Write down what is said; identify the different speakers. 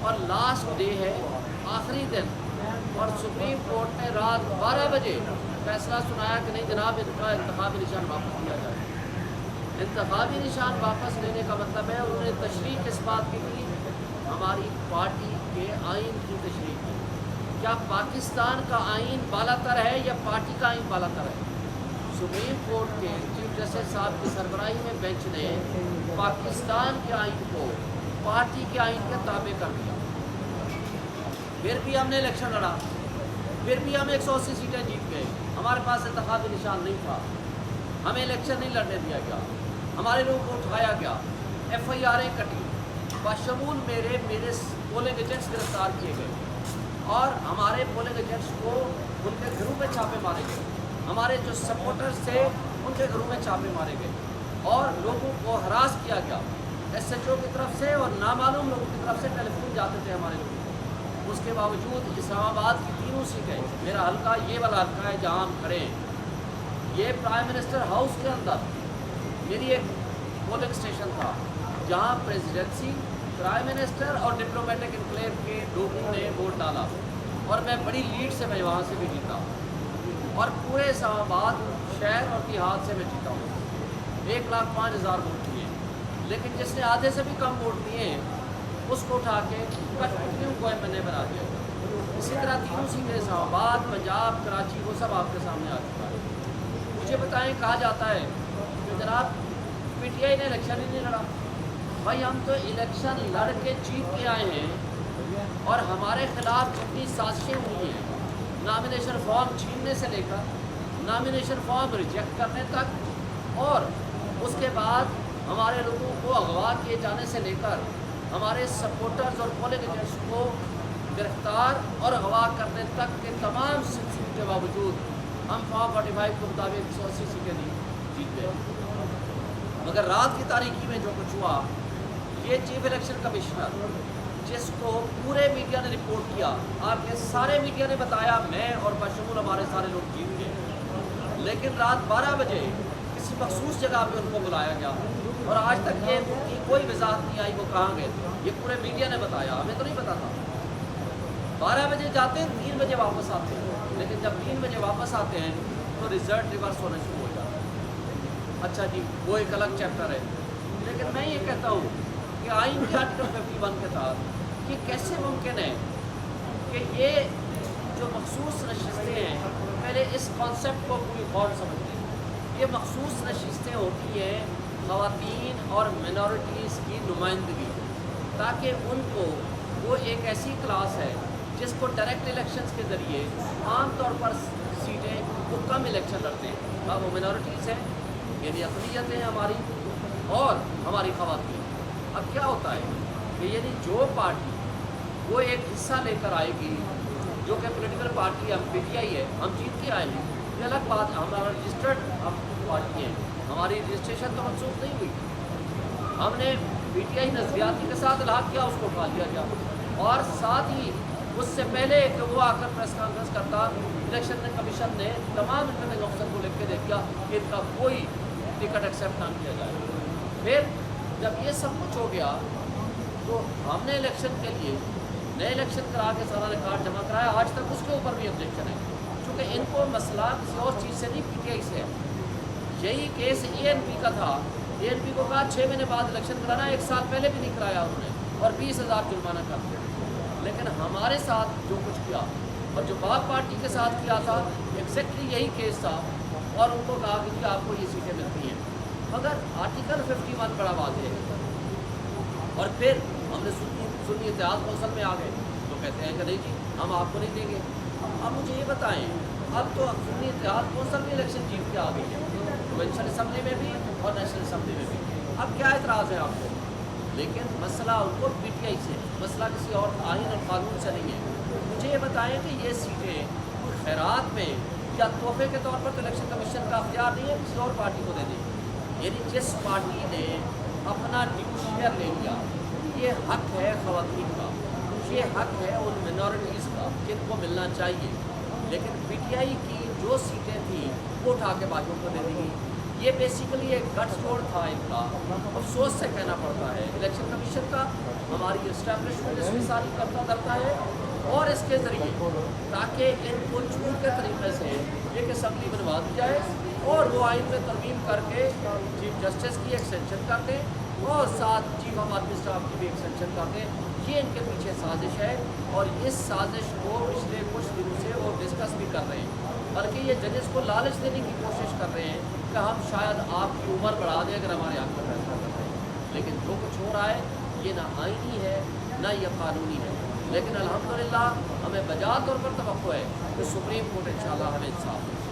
Speaker 1: اور last day ہے، آخری دن، اور سپریم کورٹ نے رات 12 بجے فیصلہ سنایا کہ نہیں جناب ان کا انتخابی نشان واپس لیا جائے۔ انتخابی نشان واپس لینے کا مطلب ہے انہوں نے تشریح کس بات کی تھی؟ ہماری پارٹی کے آئین کی تشریح کی۔ کیا پاکستان کا آئین بالاتر ہے یا پارٹی کا آئین بالاتر ہے؟ سپریم کورٹ کے چیف جسٹس صاحب کی سربراہی میں بینچ نے پاکستان کے آئین کو پارٹی کے آئین کے تابع کر دیا۔ پھر بھی ہم نے الیکشن لڑا، پھر بھی ہم 180 سیٹیں جیت گئے، ہمارے پاس انتخابی نشان نہیں تھا، ہمیں الیکشن نہیں لڑنے دیا گیا، ہمارے لوگوں کو اٹھایا گیا، ایف آئی آریں کٹی، بشمول میرے پولنگ ایجنٹس گرفتار کیے گئے، اور ہمارے پولنگ ایجنٹس کو ان کے گھروں میں چھاپے مارے گئے، ہمارے جو سپورٹرز تھے ان کے گھروں میں چھاپے مارے گئے، اور لوگوں کو ہراس کیا گیا ایس ایچ او کی طرف سے اور نامعلوم لوگوں کی طرف سے ٹیلی فون جاتے تھے ہمارے لوگ۔ اس کے باوجود اسلام آباد کی تینوں سیٹیں، میرا حلقہ یہ والا حلقہ ہے جہاں ہم کھڑے ہیں، یہ پرائم منسٹر ہاؤس کے اندر میری ایک پولنگ اسٹیشن تھا جہاں پریزیڈنسی، پرائم منسٹر اور ڈپلومیٹک انکلیو کے لوگوں نے ووٹ ڈالا، اور میں بڑی لیڈ سے میں وہاں سے بھی جیتا، اور پورے اسلام آباد شہر اور دیہات سے میں جیتا ہوں، 1,05,000 ووٹ دیے، لیکن جس نے آدھے سے بھی کم ووٹ دیے ہیں اس کو اٹھا کے کٹھپٹلیوں کو ایم این اے بنا دیا۔ اسی طرح تینوں سیٹیں اسلام آباد، پنجاب، کراچی، وہ سب آپ کے سامنے آ چکا ہے۔ مجھے بتائیں، کہا جاتا ہے کہ جناب پی ٹی آئی نے الیکشن ہی نہیں لڑا۔ بھائی ہم تو الیکشن لڑ کے جیت کے آئے ہیں، اور ہمارے خلاف جتنی سازشیں ہوئی ہیں، نامینیشن فارم چھیننے سے لے کر نامینیشن فارم ریجیکٹ کرنے تک، اور اس کے بعد ہمارے لوگوں کو اغوا کیے جانے سے لے کر ہمارے سپورٹرز اور پولنگ ایجنٹس کو گرفتار اور اغوا کرنے تک کے تمام سلسلوں کے باوجود ہم فارم 45 کے مطابق 180 سیٹیں جیت گئے۔ مگر رات کی تاریکی میں جو کچھ ہوا، یہ چیف الیکشن کمشنر جس کو پورے میڈیا نے رپورٹ کیا، آپ کے سارے میڈیا نے بتایا، میں اور بشمول ہمارے سارے لوگ جیت گئے، لیکن رات 12 بجے کسی مخصوص جگہ پہ ان کو بلایا گیا، اور آج تک یہ کی کوئی وضاحت نہیں آئی وہ کہاں گئے تھے۔ یہ پورے میڈیا نے بتایا، ہمیں تو نہیں پتا تھا۔ 12 بجے جاتے ہیں، 3 بجے واپس آتے ہیں، لیکن جب 3 بجے واپس آتے ہیں تو رزلٹ ریورس ہونا شروع ہو جاتا ہے۔ اچھا جی، وہ ایک الگ چیپٹر ہے، لیکن میں یہ کہتا ہوں کہ آئین کے آرٹیکل 51 کے تحت یہ کیسے ممکن ہے کہ یہ جو مخصوص نشستیں ہیں، پہلے اس کانسیپٹ کو پوری غور سمجھ لیں۔ یہ مخصوص نشستیں ہوتی ہیں خواتین اور منورٹیز کی نمائندگی، تاکہ ان کو، وہ ایک ایسی کلاس ہے جس کو ڈائریکٹ الیکشنز کے ذریعے عام طور پر سیٹیں وہ کم الیکشن لڑتے ہیں، اب وہ منورٹیز ہیں، یعنی اقلیتیں ہماری اور ہماری خواتین۔ اب کیا ہوتا ہے کہ یعنی جو پارٹی وہ ایک حصہ لے کر آئے گی، جو کہ پولیٹیکل پارٹی ہم پی ٹی آئی ہے، ہم جیت کے آئے ہیں، یہ الگ بات، ہمارا رجسٹرڈ ہم پارٹی ہیں، ہماری رجسٹریشن تو منسوخ نہیں ہوئی، ہم نے پی ٹی آئی نظریاتی کے ساتھ الحاق کیا، اس کو اٹھا لیا گیا، اور ساتھ ہی اس سے پہلے کہ وہ آ کر پریس کانفرنس کرتا، الیکشن کمیشن نے تمام ریٹرننگ آفیسر کو لکھ کے دے دیا کہ ان کا کوئی ٹکٹ ایکسیپٹ نہ کیا جائے۔ پھر جب یہ سب کچھ ہو گیا تو ہم نے الیکشن کے لیے نئے الیکشن کرا کے سارا ریکارڈ جمع کرایا، آج تک اس کے اوپر بھی آبجیکشن ہے، چونکہ ان کو مسئلہ کسی اور چیز سے نہیں، پی ٹی آئی سے ہے۔ یہی کیس اے این پی کا تھا، اے این پی کو کہا 6 مہینے بعد الیکشن کرانا، 1 سال پہلے بھی نہیں کرایا انہوں نے، اور 20,000 جرمانہ کر دیا۔ لیکن ہمارے ساتھ جو کچھ کیا اور جو باغ پارٹی کے ساتھ کیا تھا، ایگزیکٹلی یہی کیس تھا، اور ان کو کہا کہ جی آپ کو یہ سیٹیں ملتی ہیں، مگر آرٹیکل 51 بڑا واضح ہے۔ اور پھر ہم نے سنی اتحاد کونسل میں آ گئے تو کہتے ہیں کہ نہیں جی ہم آپ کو نہیں دیں گے۔ اب مجھے یہ بتائیں، اب تو سنی اتحاد کونسل میں الیکشن جیت کے آ گئی ہے، پروونشل اسمبلی میں بھی اور نیشنل اسمبلی میں بھی، اب کیا اعتراض ہے آپ کو؟ لیکن مسئلہ ان کو پی ٹی آئی سے، مسئلہ کسی اور آئین اور قانون سے نہیں ہے۔ مجھے یہ بتائیں کہ یہ سیٹیں خیرات میں یا تحفے کے طور پر تو الیکشن کمیشن کا اختیار نہیں ہے کسی اور پارٹی کو دے دیں، یعنی جس پارٹی نے اپنا ڈیو شیئر لے لیا، یہ حق ہے خواتین کا، یہ حق ہے ان منورٹیز کا جن کو ملنا چاہیے، لیکن پی ٹی آئی کی جو سیٹیں تھیں وہ اٹھا کے باقیوں کو دے دی گئی۔ یہ بیسیکلی ایک گٹس جوڑ تھا ان کا، افسوس سے کہنا پڑتا ہے الیکشن کمیشن کا ہماری اسٹیبلشمنٹ اس کی ساری کرتا ہے، اور اس کے ذریعے تاکہ ان کو جھوٹ کے طریقے سے ایک اسمبلی بنوا دی جائے اور وہ آئین میں ترمیم کر کے چیف جسٹس کی ایکسٹینشن کر دیں اور ساتھ چیف آف آرمی اسٹاف کی بھی ایکسٹینشن کر دیں۔ یہ ان کے پیچھے سازش ہے، اور اس سازش کو پچھلے کچھ دنوں سے وہ ڈسکس بھی کر رہے ہیں، بلکہ یہ ججز کو لالچ دینے کی کوشش کر رہے ہیں کہ ہم شاید آپ کی عمر بڑھا دیں اگر ہمارے حق میں فیصلہ کر رہے ہیں۔ لیکن جو کچھ ہو رہا ہے یہ نہ آئینی ہے نہ یہ قانونی ہے، لیکن الحمدللہ ہمیں بجا طور پر توقع ہے کہ سپریم کورٹ انشاءاللہ ہمیں انصاف دے۔